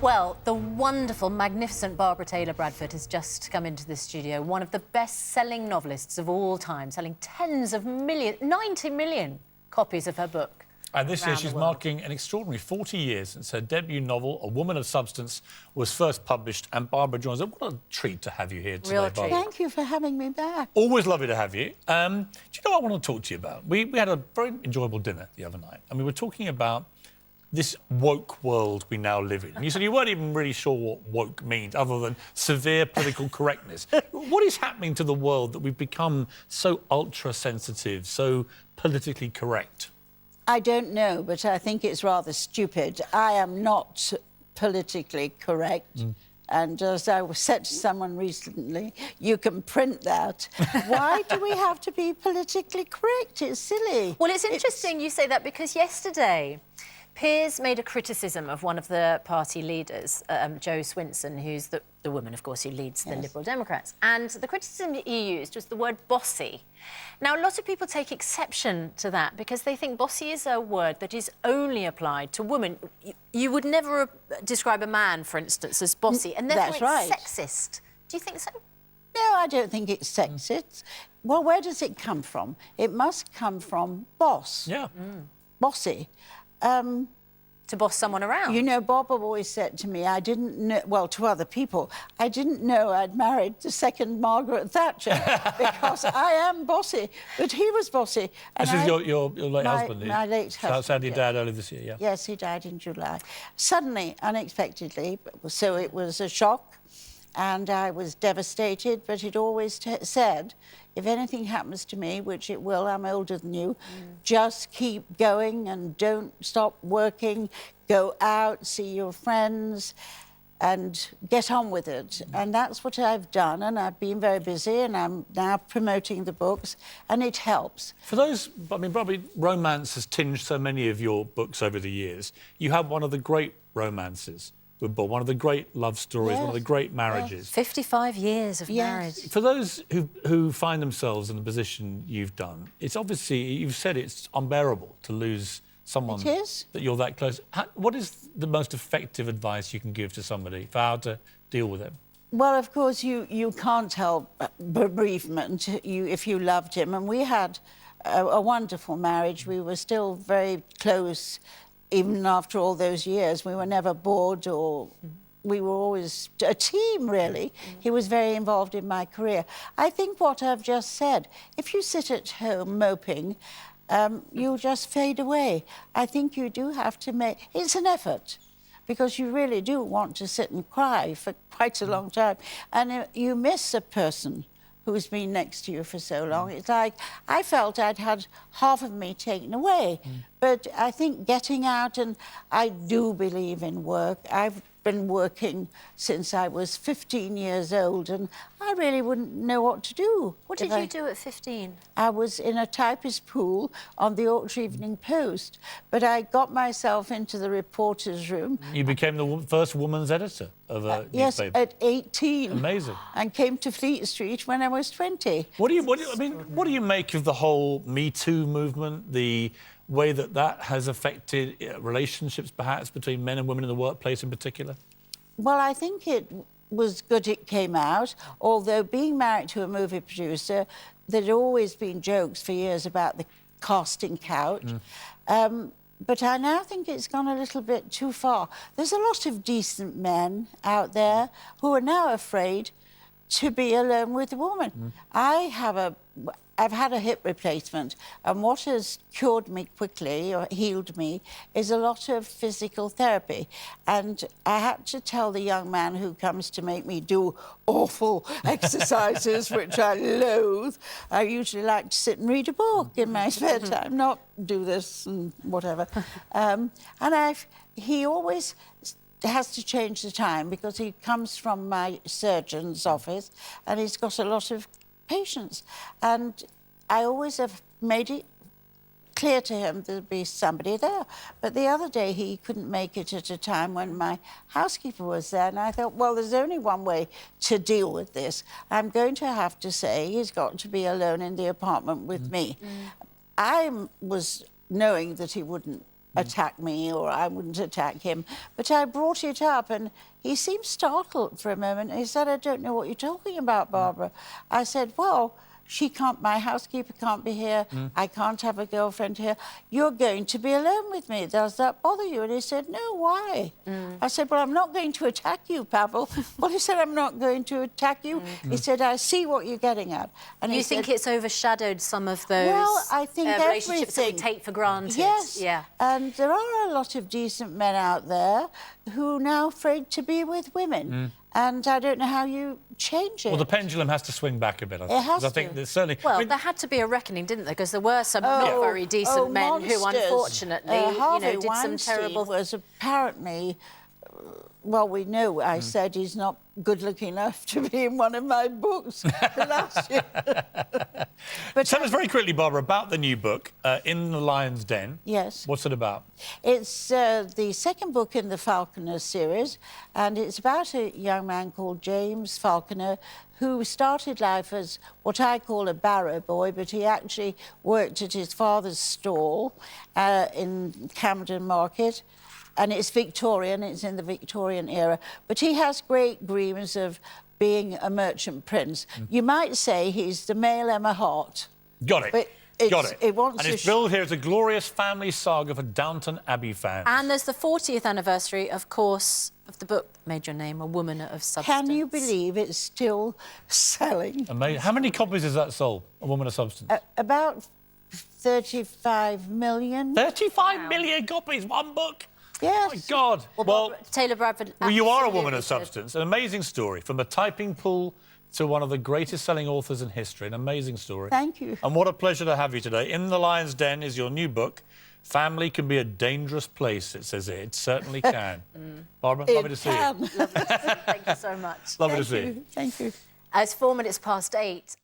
Well, the wonderful, magnificent Barbara Taylor Bradford has just come into the studio, one of the best-selling novelists of all time, selling tens of millions, 90 million copies of her book. And this year she's marking an extraordinary 40 years since her debut novel, A Woman of Substance, was first published, and Barbara joins us. What a treat to have you here today, Barbara. Thank you for having me back. Always lovely to have you. Do you know what I want to talk to you about? We had a very enjoyable dinner the other night, and we were talking about this woke world we now live in. And you said you weren't even really sure what woke means, other than severe political correctness. What is happening to the world that we've become so ultra-sensitive, so politically correct? I don't know, but I think it's rather stupid. I am not politically correct. And as I said to someone recently, you can print that. Why do we have to be politically correct? It's silly. Well, it's interesting you say that, because yesterday Piers made a criticism of one of the party leaders, Jo Swinson, who's the woman, of course, who leads the Liberal Democrats. And the criticism he used was the word bossy. Now, a lot of people take exception to that because they think bossy is a word that is only applied to women. You would never describe a man, for instance, as bossy, and therefore it's sexist. Do you think so? No, I don't think it's sexist. Well, where does it come from? It must come from boss. Yeah. Bossy. To boss someone around. You know, Bob always said to me, I didn't know, well, to other people, I didn't know I'd married the second Margaret Thatcher because I am bossy, but he was bossy. And this is your late husband, my late husband. Sadly died earlier this year, yeah. Yes, he died in July. Suddenly, unexpectedly, so it was a shock, and I was devastated, but he'd always said, if anything happens to me, which it will, I'm older than you, just keep going and don't stop working, go out, see your friends, and get on with it. And that's what I've done, and I've been very busy, and I'm now promoting the books, and it helps. For those, I mean, probably romance has tinged so many of your books over the years. You have one of the great romances with Bob, one of the great love stories, one of the great marriages. 55 years of marriage. For those who find themselves in the position you've done, it's obviously, you've said it's unbearable to lose someone that you're that close. What is the most effective advice you can give to somebody for how to deal with it? Well, of course, you can't help bereavement if you loved him. And we had a wonderful marriage. We were still very close. Even after all those years, we were never bored, or we were always a team, really. He was very involved in my career. I think what I've just said, if you sit at home moping, you'll just fade away. I think you do have to make... It's an effort, because you really do want to sit and cry for quite a long time. And you miss a person who's been next to you for so long. It's like, I felt I'd had half of me taken away. But I think getting out, and I do believe in work. I've been working since I was 15 years old, and I really wouldn't know what to do. What did you do at 15? I was in a typist pool on the Yorkshire Evening Post, but I got myself into the reporter's room. You became the first woman's editor of a newspaper? Yes, at 18. Amazing. And came to Fleet Street when I was 20. What do you make of the whole Me Too movement, the way that has affected relationships, perhaps, between men and women in the workplace in particular? Well, I think it was good it came out, although being married to a movie producer, there'd always been jokes for years about the casting couch. But I now think it's gone a little bit too far. There's a lot of decent men out there who are now afraid to be alone with a woman. I've had a hip replacement, and what has cured me quickly, or healed me, is a lot of physical therapy. And I had to tell the young man who comes to make me do awful exercises, which I loathe. I usually like to sit and read a book in my spare time, not do this and whatever. He always has to change the time, because he comes from my surgeon's office and he's got a lot of patients. And I always have made it clear to him there'd be somebody there. But the other day he couldn't make it at a time when my housekeeper was there, and I thought, well, there's only one way to deal with this. I'm going to have to say he's got to be alone in the apartment with me. I was knowing that he wouldn't attack me or I wouldn't attack him. But I brought it up and he seemed startled for a moment. He said, I don't know what you're talking about, Barbara. I said, well, my housekeeper can't be here. I can't have a girlfriend here. You're going to be alone with me. Does that bother you? And he said, no, why? I said, well, I'm not going to attack you, Pavel. Well, he said, I'm not going to attack you. He said, I see what you're getting at. And you think it's overshadowed some of those well, I think relationships that we take for granted? Yes. Yeah. And there are a lot of decent men out there who are now afraid to be with women. And I don't know how you change it. Well, the pendulum has to swing back a bit, I think. It has I think to. there's certainly... Well, there had to be a reckoning, didn't there? Because there were some not very decent men who, unfortunately, did some terrible... was apparently... Well, we know I said he's not good looking enough to be in one of my books last year. But tell us very quickly, Barbara, about the new book, In the Lion's Den. Yes. What's it about? It's the second book in the Falconer series, and it's about a young man called James Falconer who started life as what I call a barrow boy, but he actually worked at his father's stall in Camden Market. And it's Victorian, it's in the Victorian era. But he has great dreams of being a merchant prince. You might say he's the male Emma Hart. Got it. But Got it. And it's billed here as a glorious family saga for Downton Abbey fans. And there's the 40th anniversary, of course, of the book Made Your Name, A Woman of Substance. Can you believe it's still selling? Amazing. How many copies has that sold, A Woman of Substance? About 35 million. 35 million copies, one book? Yes. Oh, my God. Well, Taylor Bradford... Well, you are a woman of substance. An amazing story. From a typing pool to one of the greatest selling authors in history. An amazing story. Thank you. And what a pleasure to have you today. In the Lion's Den is your new book. Family can be a dangerous place, it says it. It certainly can. Barbara, lovely to see you. Thank you so much. Lovely to see you. Thank you. It's 4 minutes past 8.